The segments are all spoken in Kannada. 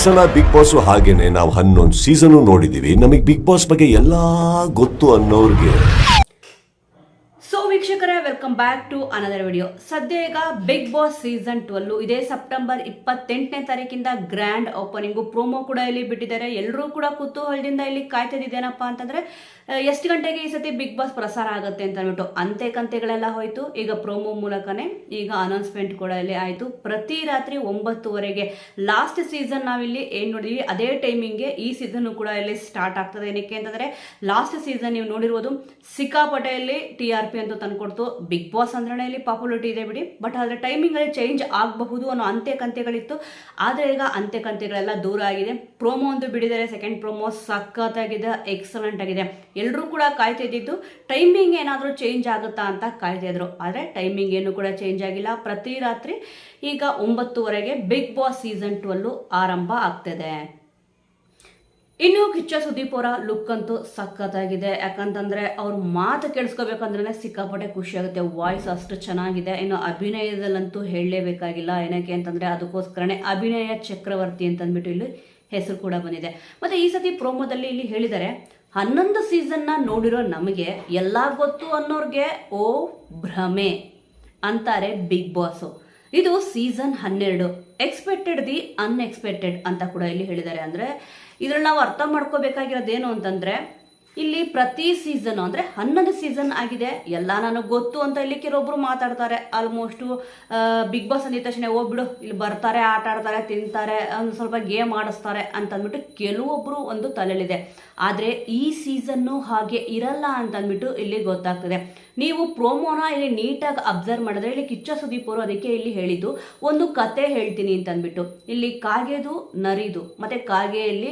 ಸಲ ಬಿಗ್ ಬಾಸ್ ಹಾಗೇನೆ ನಾವು 11 ಸೀಸನ್ ನೋಡಿದೀವಿ. ನಮಗೆ ಬಿಗ್ ಬಾಸ್ ಬಗ್ಗೆ ಎಲ್ಲಾ ಗೊತ್ತು ಅನ್ನೋರ್ಗೆ ವೀಕ್ಷಕರೇ, welcome back to another video. ಸದ್ಯ ಈಗ ಬಿಗ್ ಬಾಸ್ ಸೀಸನ್ 12 ಇದೇ ಸೆಪ್ಟೆಂಬರ್ 28ನೇ ತಾರೀಕಿಂದ ಗ್ರ್ಯಾಂಡ್ ಓಪನಿಂಗು ಪ್ರೋಮೋ ಕೂಡ ಇಲ್ಲಿ ಬಿಟ್ಟಿದ್ದಾರೆ. ಎಲ್ಲರೂ ಕೂಡ ಕುತೂಹಲದಿಂದ ಇಲ್ಲಿ ಕಾಯ್ತಿದ್ದೇನಪ್ಪ ಅಂತಂದ್ರೆ ಎಷ್ಟು ಗಂಟೆಗೆ ಈ ಸತಿ ಬಿಗ್ ಬಾಸ್ ಪ್ರಸಾರ ಆಗುತ್ತೆ ಅಂತ ಅಂದ್ಬಿಟ್ಟು ಅಂತೆ ಕಂತೆಗಳೆಲ್ಲ ಹೋಯ್ತು. ಈಗ ಪ್ರೋಮೋ ಮೂಲಕನೇ ಈಗ ಅನೌನ್ಸ್ಮೆಂಟ್ ಕೂಡ ಇಲ್ಲಿ ಆಯಿತು. ಪ್ರತಿ ರಾತ್ರಿ 9:30ಗೆ ಲಾಸ್ಟ್ ಸೀಸನ್ ನಾವಿಲ್ಲಿ ಏನು ನೋಡಿದ್ವಿ ಅದೇ ಟೈಮಿಂಗ್ಗೆ ಈ ಸೀಸನ್ ಕೂಡ ಇಲ್ಲಿ ಸ್ಟಾರ್ಟ್ ಆಗ್ತದೆ. ಏನಕ್ಕೆ ಅಂತಂದ್ರೆ ಲಾಸ್ಟ್ ಸೀಸನ್ ನೀವು ನೋಡಿರ್ಬೋದು ಸಿಕ್ಕಾಪಟ್ಟೆಯಲ್ಲಿ TRP ಅಂತ ತಂದ್ಕೊಡ್ತು. ಬಿಗ್ ಬಾಸ್ ಅಂದ್ರೆ ಇಲ್ಲಿ ಪಾಪ್ಯುಲಾರಿಟಿ ಇದೆ ಬಿಡಿ, ಬಟ್ ಆದರೆ ಟೈಮಿಂಗ್ ಅಲ್ಲಿ ಚೇಂಜ್ ಆಗಬಹುದು ಅನ್ನೋ ಅಂತೆ ಕಂತೆಗಳಿತ್ತು. ಆದರೆ ಈಗ ಅಂತೆ ಕಂತೆಗಳೆಲ್ಲ ದೂರ ಆಗಿದೆ. ಪ್ರೋಮೋ ಒಂದು ಬಿಡಿದ್ದಾರೆ. ಸೆಕೆಂಡ್ ಪ್ರೋಮೋ ಸಖತ್ತಾಗಿದೆ, ಎಕ್ಸಲೆಂಟ್ ಆಗಿದೆ. ಎಲ್ಲರೂ ಕೂಡ ಕಾಯ್ತಾ ಇದ್ದಿದ್ದು ಟೈಮಿಂಗ್ ಏನಾದರೂ ಚೇಂಜ್ ಆಗುತ್ತಾ ಅಂತ ಕಾಯ್ತಾ ಇದ್ರು. ಆದರೆ ಟೈಮಿಂಗ್ ಏನು ಕೂಡ ಚೇಂಜ್ ಆಗಿಲ್ಲ. ಪ್ರತಿ ರಾತ್ರಿ ಈಗ 9:30ಗೆ ಬಿಗ್ ಬಾಸ್ ಸೀಸನ್ 12 ಆರಂಭ ಆಗ್ತದೆ. ಇನ್ನು ಕಿಚ್ಚ ಸುದೀಪ್ ಅವರ ಲುಕ್ ಅಂತೂ ಸಖತ್ತಾಗಿದೆ. ಯಾಕಂತಂದ್ರೆ ಅವ್ರ ಮಾತು ಕೇಳಿಸ್ಕೋಬೇಕಂದ್ರೆ ಸಿಕ್ಕಾಪಟ್ಟೆ ಖುಷಿ ಆಗುತ್ತೆ. ವಾಯ್ಸ್ ಅಷ್ಟು ಚೆನ್ನಾಗಿದೆ. ಇನ್ನು ಅಭಿನಯದಲ್ಲಂತೂ ಹೇಳಲೇಬೇಕಾಗಿಲ್ಲ. ಏನಕ್ಕೆ ಅಂತಂದ್ರೆ ಅದಕ್ಕೋಸ್ಕರನೇ ಅಭಿನಯ ಚಕ್ರವರ್ತಿ ಅಂತಂದ್ಬಿಟ್ಟು ಇಲ್ಲಿ ಹೆಸರು ಕೂಡ ಬಂದಿದೆ. ಮತ್ತೆ ಈ ಸತಿ ಪ್ರೋಮೋದಲ್ಲಿ ಇಲ್ಲಿ ಹೇಳಿದ್ದಾರೆ 11 ಸೀಸನ್ನ ನೋಡಿರೋ ನಮಗೆ ಎಲ್ಲ ಗೊತ್ತು ಅನ್ನೋರ್ಗೆ ಓ ಭ್ರಮೆ ಅಂತಾರೆ ಬಿಗ್ ಬಾಸ್. ಇದು ಸೀಸನ್ 12 ಎಕ್ಸ್ಪೆಕ್ಟೆಡ್ ದಿ ಅನ್ಎಕ್ಸ್ಪೆಕ್ಟೆಡ್ ಅಂತ ಕೂಡ ಇಲ್ಲಿ ಹೇಳಿದ್ದಾರೆ. ಅಂದರೆ ಇದ್ರಲ್ಲಿ ನಾವು ಅರ್ಥ ಮಾಡ್ಕೋಬೇಕಾಗಿರೋದೇನು ಅಂತಂದರೆ ಇಲ್ಲಿ ಪ್ರತಿ ಸೀಸನ್ ಅಂದರೆ 11 ಸೀಸನ್ ಆಗಿದೆ, ಎಲ್ಲ ನನಗೆ ಗೊತ್ತು ಅಂತ ಇಲ್ಲಿ ಕೆಲವೊಬ್ರು ಮಾತಾಡ್ತಾರೆ. ಆಲ್ಮೋಸ್ಟು ಬಿಗ್ ಬಾಸ್ ಅಂದಿದ ತಕ್ಷಣ ಹೋಗ್ಬಿಡು ಇಲ್ಲಿ ಬರ್ತಾರೆ, ಆಟ ಆಡ್ತಾರೆ, ತಿಂತಾರೆ, ಒಂದು ಸ್ವಲ್ಪ ಗೇಮ್ ಆಡಿಸ್ತಾರೆ ಅಂತಂದ್ಬಿಟ್ಟು ಕೆಲವೊಬ್ಬರು ಒಂದು ತಲೆಯಲ್ಲಿದೆ. ಆದರೆ ಈ ಸೀಸನ್ನು ಹಾಗೆ ಇರಲ್ಲ ಅಂತಂದ್ಬಿಟ್ಟು ಇಲ್ಲಿ ಗೊತ್ತಾಗ್ತದೆ. ನೀವು ಪ್ರೋಮೋನ ಇಲ್ಲಿ ನೀಟಾಗಿ ಅಬ್ಸರ್ವ್ ಮಾಡಿದ್ರೆ ಇಲ್ಲಿ ಕಿಚ್ಚ ಸುದೀಪ್ ಅವರು ಅದಕ್ಕೆ ಇಲ್ಲಿ ಹೇಳಿದ್ದು ಒಂದು ಕತೆ ಹೇಳ್ತೀನಿ ಅಂತಂದ್ಬಿಟ್ಟು. ಇಲ್ಲಿ ಕಾಗೆದು ನರಿದು ಮತ್ತೆ ಕಾಗೆಯಲ್ಲಿ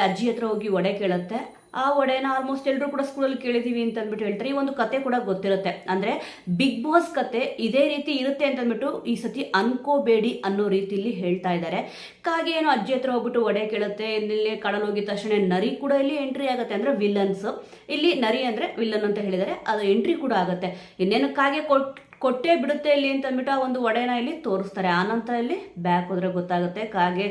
ಅಜ್ಜಿ ಹತ್ರ ಹೋಗಿ ಒಡೆ ಕೇಳುತ್ತೆ. ಆ ಒಡೆನ ಆಲ್ಮೋಸ್ಟ್ ಎಲ್ಲರೂ ಕೂಡ ಸ್ಕೂಲಲ್ಲಿ ಕೇಳಿದೀವಿ ಅಂತ ಅಂದ್ಬಿಟ್ಟು ಹೇಳ್ತಾರೆ. ಈ ಒಂದು ಕತೆ ಕೂಡ ಗೊತ್ತಿರುತ್ತೆ. ಅಂದರೆ ಬಿಗ್ ಬಾಸ್ ಕತೆ ಇದೇ ರೀತಿ ಇರುತ್ತೆ ಅಂತಂದ್ಬಿಟ್ಟು ಈ ಸತಿ ಅನ್ಕೋಬೇಡಿ ಅನ್ನೋ ರೀತಿಯಲ್ಲಿ ಹೇಳ್ತಾ ಇದ್ದಾರೆ. ಕಾಗೆ ಏನು ಅಜ್ಜಿ ಹತ್ರ ಹೋಗ್ಬಿಟ್ಟು ಒಡೆ ಕೇಳುತ್ತೆ. ಇಲ್ಲಿ ಕಡಲು ಹೋಗಿದ ತಕ್ಷಣ ನರಿ ಕೂಡ ಇಲ್ಲಿ ಎಂಟ್ರಿ ಆಗುತ್ತೆ. ಅಂದರೆ ವಿಲನ್ಸ್ ಇಲ್ಲಿ ನರಿ ಅಂದರೆ ವಿಲನ್ ಅಂತ ಹೇಳಿದ್ದಾರೆ, ಅದು ಎಂಟ್ರಿ ಕೂಡ ಆಗುತ್ತೆ. ಇನ್ನೇನು ಕಾಗೆ ಕೊಟ್ಟೆ ಬಿಡುತ್ತೆ ಇಲ್ಲಿ ಅಂತ ಅಂದ್ಬಿಟ್ಟು ಆ ಒಂದು ಒಡೆನ ಇಲ್ಲಿ ತೋರಿಸ್ತಾರೆ. ಆನಂತರ ಇಲ್ಲಿ ಬ್ಯಾಕ್ ಹೋದ್ರೆ ಗೊತ್ತಾಗುತ್ತೆ ಕಾಗೆ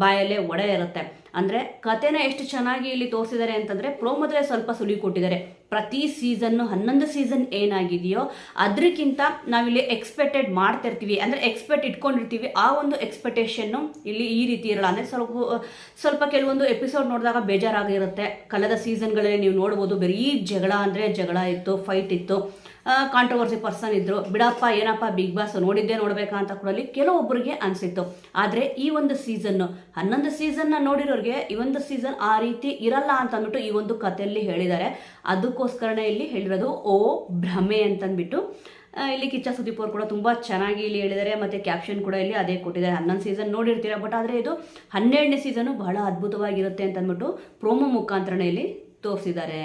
ಬಾಯಲ್ಲೇ ಒಡೆ ಇರುತ್ತೆ. ಅಂದರೆ ಕತೆನ ಎಷ್ಟು ಚೆನ್ನಾಗಿ ಇಲ್ಲಿ ತೋರಿಸಿದ್ದಾರೆ ಅಂತಂದರೆ ಪ್ರೋಮೋದಲ್ಲೇ ಸ್ವಲ್ಪ ಸುಳಿ ಕೊಟ್ಟಿದ್ದಾರೆ. ಪ್ರತಿ ಸೀಸನ್ನು 11 ಸೀಸನ್ ಏನಾಗಿದೆಯೋ ಅದಕ್ಕಿಂತ ನಾವಿಲ್ಲಿ ಎಕ್ಸ್ಪೆಕ್ಟೆಡ್ ಮಾಡ್ತಿರ್ತೀವಿ, ಅಂದರೆ ಎಕ್ಸ್ಪೆಕ್ಟ್ ಇಟ್ಕೊಂಡಿರ್ತೀವಿ. ಆ ಒಂದು ಎಕ್ಸ್ಪೆಕ್ಟೇಷನ್ನು ಇಲ್ಲಿ ಈ ರೀತಿ ಇರಲ್ಲ. ಅಂದರೆ ಸ್ವಲ್ಪ ಕೆಲವೊಂದು ಎಪಿಸೋಡ್ ನೋಡಿದಾಗ ಬೇಜಾರಾಗಿರುತ್ತೆ. ಕಳೆದ ಸೀಸನ್ಗಳಲ್ಲಿ ನೀವು ನೋಡ್ಬೋದು ಬರೀ ಜಗಳ ಅಂದರೆ ಜಗಳ ಇತ್ತು, ಫೈಟ್ ಇತ್ತು, ಕಾಂಟ್ರವರ್ಸಿ ಪರ್ಸನ್ ಇದ್ರು. ಬಿಡಪ್ಪ ಏನಪ್ಪ ಬಿಗ್ ಬಾಸ್ ನೋಡಬೇಕಾ ಅಂತ ಕೂಡ ಕೆಲವೊಬ್ಬರಿಗೆ ಅನಿಸಿತ್ತು. ಆದರೆ ಈ ಒಂದು ಸೀಸನ್ನು 11 ಸೀಸನ್ನ ನೋಡಿರೋರಿಗೆ ಈ ಒಂದು ಸೀಸನ್ ಆ ರೀತಿ ಇರಲ್ಲ ಅಂತ ಅಂದ್ಬಿಟ್ಟು ಈ ಒಂದು ಕಥೆಯಲ್ಲಿ ಹೇಳಿದ್ದಾರೆ. ಅದಕ್ಕೋಸ್ಕರನೇ ಇಲ್ಲಿ ಹೇಳಿರೋದು ಓ ಭ್ರಮೆ ಅಂತಂದ್ಬಿಟ್ಟು. ಇಲ್ಲಿ ಕಿಚ್ಚ ಸುದೀಪ್ ಅವರು ಕೂಡ ತುಂಬ ಚೆನ್ನಾಗಿ ಇಲ್ಲಿ ಹೇಳಿದ್ದಾರೆ. ಮತ್ತು ಕ್ಯಾಪ್ಷನ್ ಕೂಡ ಇಲ್ಲಿ ಅದೇ ಕೊಟ್ಟಿದ್ದಾರೆ. 11 ಸೀಸನ್ ನೋಡಿರ್ತೀರ, ಬಟ್ ಆದರೆ ಇದು 12ನೇ ಸೀಸನ್ನು ಬಹಳ ಅದ್ಭುತವಾಗಿರುತ್ತೆ ಅಂತಂದ್ಬಿಟ್ಟು ಪ್ರೋಮೋ ಮುಖಾಂತರನೇ ಇಲ್ಲಿ ತೋರಿಸಿದ್ದಾರೆ.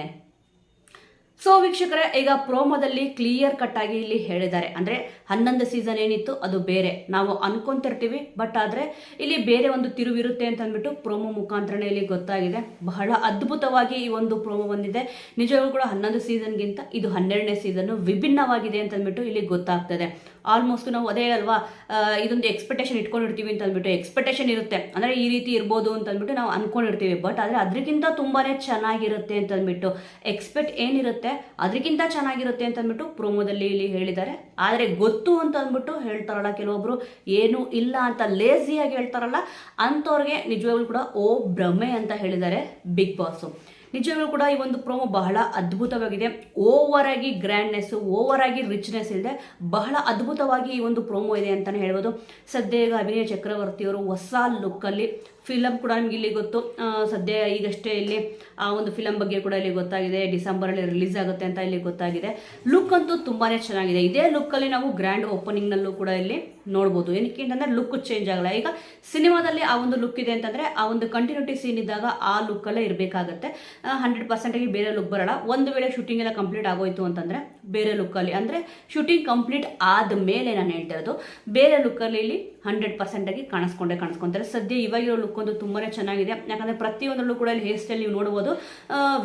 ಸೊ ವೀಕ್ಷಕರೇ, ಈಗ ಪ್ರೋಮೋದಲ್ಲಿ ಕ್ಲಿಯರ್ ಕಟ್ ಆಗಿ ಇಲ್ಲಿ ಹೇಳಿದ್ದಾರೆ. ಅಂದರೆ 11 ಸೀಸನ್ ಏನಿತ್ತು ಅದು ಬೇರೆ ನಾವು ಅನ್ಕೊಂತಿರ್ತೀವಿ, ಬಟ್ ಆದರೆ ಇಲ್ಲಿ ಬೇರೆ ಒಂದು ತಿರುವಿರುತ್ತೆ ಅಂತ ಅಂದ್ಬಿಟ್ಟು ಪ್ರೋಮೋ ಮುಖಾಂತರನೇ ಇಲ್ಲಿ ಗೊತ್ತಾಗಿದೆ. ಬಹಳ ಅದ್ಭುತವಾಗಿ ಈ ಒಂದು ಪ್ರೋಮೋ ಬಂದಿದೆ. ನಿಜವಾಗ್ಲೂ ಕೂಡ 11 ಸೀಸನ್ಗಿಂತ ಇದು 12ನೇ ಸೀಸನ್ನು ವಿಭಿನ್ನವಾಗಿದೆ ಅಂತ ಅಂದ್ಬಿಟ್ಟು ಇಲ್ಲಿ ಗೊತ್ತಾಗ್ತದೆ. ಆಲ್ಮೋಸ್ಟ್ ನಾವು ಅದೇ ಅಲ್ವಾ ಇದೊಂದು ಎಕ್ಸ್ಪೆಕ್ಟೇಷನ್ ಇಟ್ಕೊಂಡಿರ್ತೀವಿ ಅಂತ ಅಂದ್ಬಿಟ್ಟು ಎಕ್ಸ್ಪೆಕ್ಟೇಷನ್ ಇರುತ್ತೆ, ಅಂದರೆ ಈ ರೀತಿ ಇರ್ಬೋದು ಅಂತ ಅಂದ್ಬಿಟ್ಟು ನಾವು ಅನ್ಕೊಂಡಿರ್ತೀವಿ. ಬಟ್ ಆದರೆ ಅದಕ್ಕಿಂತ ತುಂಬಾ ಚೆನ್ನಾಗಿರುತ್ತೆ ಅಂತ ಅಂದ್ಬಿಟ್ಟು ಎಕ್ಸ್ಪೆಕ್ಟ್ ಏನಿರುತ್ತೆ ಅದಕ್ಕಿಂತ ಚೆನ್ನಾಗಿರುತ್ತೆ ಅಂತ ಅಂದ್ಬಿಟ್ಟು ಪ್ರೋಮೋದಲ್ಲಿ ಇಲ್ಲಿ ಹೇಳಿದ್ದಾರೆ. ಆದರೆ ಗೊತ್ತು ಅಂತ ಅಂದ್ಬಿಟ್ಟು ಹೇಳ್ತಾರಲ್ಲ ಕೆಲವೊಬ್ರು, ಏನು ಇಲ್ಲ ಅಂತ ಲೇಸಿಯಾಗಿ ಹೇಳ್ತಾರಲ್ಲ ಅಂಥವ್ರಿಗೆ ನಿಜವಾಗ್ಲೂ ಕೂಡ ಓ ಭ್ರಮೆ ಅಂತ ಹೇಳಿದ್ದಾರೆ ಬಿಗ್ ಬಾಸ್. ನಿಜವಾಗ್ಲೂ ಕೂಡ ಈ ಒಂದು ಪ್ರೋಮೋ ಬಹಳ ಅದ್ಭುತವಾಗಿದೆ. ಓವರ್ ಆಗಿ ಗ್ರ್ಯಾಂಡ್ನೆಸ್, ಓವರ್ ಆಗಿ ರಿಚ್ನೆಸ್ ಇದೆ. ಬಹಳ ಅದ್ಭುತವಾಗಿ ಈ ಒಂದು ಪ್ರೋಮೋ ಇದೆ ಅಂತಲೇ ಹೇಳ್ಬೋದು. ಸದ್ಯ ಈಗ ಅಭಿನಯ ಚಕ್ರವರ್ತಿಯವರು ಹೊಸ ಲುಕ್ಕಲ್ಲಿ ಫಿಲಮ್ ಕೂಡ ನಿಮ್ಗೆ ಇಲ್ಲಿ ಗೊತ್ತು. ಸದ್ಯ ಈಗಷ್ಟೇ ಇಲ್ಲಿ ಆ ಒಂದು ಫಿಲಮ್ ಬಗ್ಗೆ ಕೂಡ ಇಲ್ಲಿ ಗೊತ್ತಾಗಿದೆ. ಡಿಸೆಂಬರಲ್ಲಿ ರಿಲೀಸ್ ಆಗುತ್ತೆ ಅಂತ ಇಲ್ಲಿ ಗೊತ್ತಾಗಿದೆ. ಲುಕ್ ಅಂತೂ ತುಂಬಾ ಚೆನ್ನಾಗಿದೆ. ಇದೇ ಲುಕ್ಕಲ್ಲಿ ನಾವು ಗ್ರ್ಯಾಂಡ್ ಓಪನಿಂಗ್ನಲ್ಲೂ ಕೂಡ ಇಲ್ಲಿ ನೋಡ್ಬೋದು. ಏನಕ್ಕೆ ಅಂತಂದರೆ ಲುಕ್ ಚೇಂಜ್ ಆಗಲ್ಲ. ಈಗ ಸಿನಿಮಾದಲ್ಲಿ ಆ ಒಂದು ಲುಕ್ ಇದೆ ಅಂತಂದರೆ ಆ ಒಂದು ಕಂಟಿನ್ಯೂಟಿ ಸೀನ್ ಇದ್ದಾಗ ಆ ಲುಕ್ಕಲ್ಲೇ ಇರಬೇಕಾಗತ್ತೆ. 100% ಬೇರೆ ಲುಕ್ ಬರಲ್ಲ. ಒಂದು ವೇಳೆ ಶೂಟಿಂಗ್ ಎಲ್ಲ ಕಂಪ್ಲೀಟ್ ಆಗೋಯ್ತು ಅಂತಂದರೆ ಬೇರೆ ಲುಕ್ಕಲ್ಲಿ, ಅಂದರೆ ಶೂಟಿಂಗ್ ಕಂಪ್ಲೀಟ್ ಆದಮೇಲೆ ನಾನು ಹೇಳ್ತಾ ಇರೋದು, ಬೇರೆ ಲುಕ್ಕಲ್ಲಿ ಇಲ್ಲಿ 100% ಆಗಿ ಕಾಣಿಸ್ಕೊಂತಾರೆ. ಸದ್ಯ ಇವಾಗಿರೋ ಲುಕ್ ಒಂದು ತುಂಬಾ ಚೆನ್ನಾಗಿದೆ. ಯಾಕಂದರೆ ಪ್ರತಿಯೊಂದರಲ್ಲೂ ಕೂಡ ಇಲ್ಲಿ ಹೇರ್ ಸ್ಟೈಲ್ ನೀವು ನೋಡ್ಬೋದು,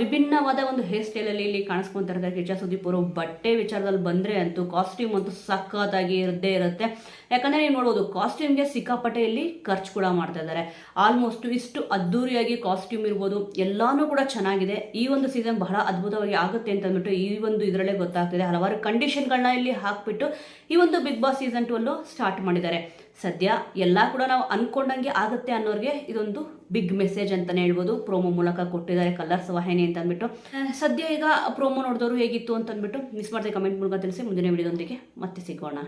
ವಿಭಿನ್ನವಾದ ಒಂದು ಹೇರ್ ಸ್ಟೈಲಲ್ಲಿ ಇಲ್ಲಿ ಕಾಣಿಸ್ಕೊತಾ ಇರ್ತಾರೆ ಕಿಚ್ಚ ಸುದೀಪ್ ಅವರು. ಬಟ್ಟೆ ವಿಚಾರದಲ್ಲಿ ಬಂದರೆ ಅಂತೂ ಕಾಸ್ಟ್ಯೂಮ್ ಅಂತೂ ಸಖತ್ತಾಗಿ ಇರುತ್ತೆ. ಯಾಕಂದರೆ ನೀವು ನೋಡ್ಬೋದು ಕಾಸ್ಟ್ಯೂಮ್ಗೆ ಸಿಕ್ಕಾಪಟ್ಟೆ ಇಲ್ಲಿ ಖರ್ಚು ಕೂಡ ಮಾಡ್ತಾ ಇದ್ದಾರೆ. ಆಲ್ಮೋಸ್ಟ್ ಇಷ್ಟು ಅದ್ದೂರಿಯಾಗಿ ಕಾಸ್ಟ್ಯೂಮ್ ಇರ್ಬೋದು ಎಲ್ಲಾನು ಕೂಡ ಚೆನ್ನಾಗಿದೆ. ಈ ಒಂದು ಸೀಸನ್ ಬಹಳ ಅದ್ಭುತವಾಗಿ ಆಗುತ್ತೆ ಅಂತ ಅಂದ್ಬಿಟ್ಟು ಈ ಒಂದು ಇದರಲ್ಲೇ ಗೊತ್ತಾಗ್ತಿದೆ. ಹಲವಾರು ಕಂಡೀಷನ್ಗಳನ್ನ ಇಲ್ಲಿ ಹಾಕ್ಬಿಟ್ಟು ಈ ಒಂದು ಬಿಗ್ ಬಾಸ್ ಸೀಸನ್ 2 ಸ್ಟಾರ್ಟ್ ಮಾಡಿದ್ದಾರೆ. ಸದ್ಯ ಎಲ್ಲ ಕೂಡ ನಾವು ಅನ್ಕೊಂಡಂಗೆ ಆಗುತ್ತೆ ಅನ್ನೋರಿಗೆ ಇದೊಂದು ಬಿಗ್ ಮೆಸೇಜ್ ಅಂತಾನೆ ಹೇಳ್ಬೋದು. ಪ್ರೋಮೋ ಮೂಲಕ ಕೊಟ್ಟಿದ್ದಾರೆ ಕಲರ್ಸ್ ವಾಹಿನಿ ಅಂತ ಅಂದ್ಬಿಟ್ಟು. ಸದ್ಯ ಈಗ ಪ್ರೋಮೋ ನೋಡಿದವರು ಹೇಗಿತ್ತು ಅಂತ ಅಂದ್ಬಿಟ್ಟು ಮಿಸ್ ಮಾಡದೆ ಕಮೆಂಟ್ ಮೂಲಕ ತಿಳಿಸಿ. ಮುಂದಿನ ವಿಡಿಯೋದೊಂದಿಗೆ ಮತ್ತೆ ಸಿಗೋಣ.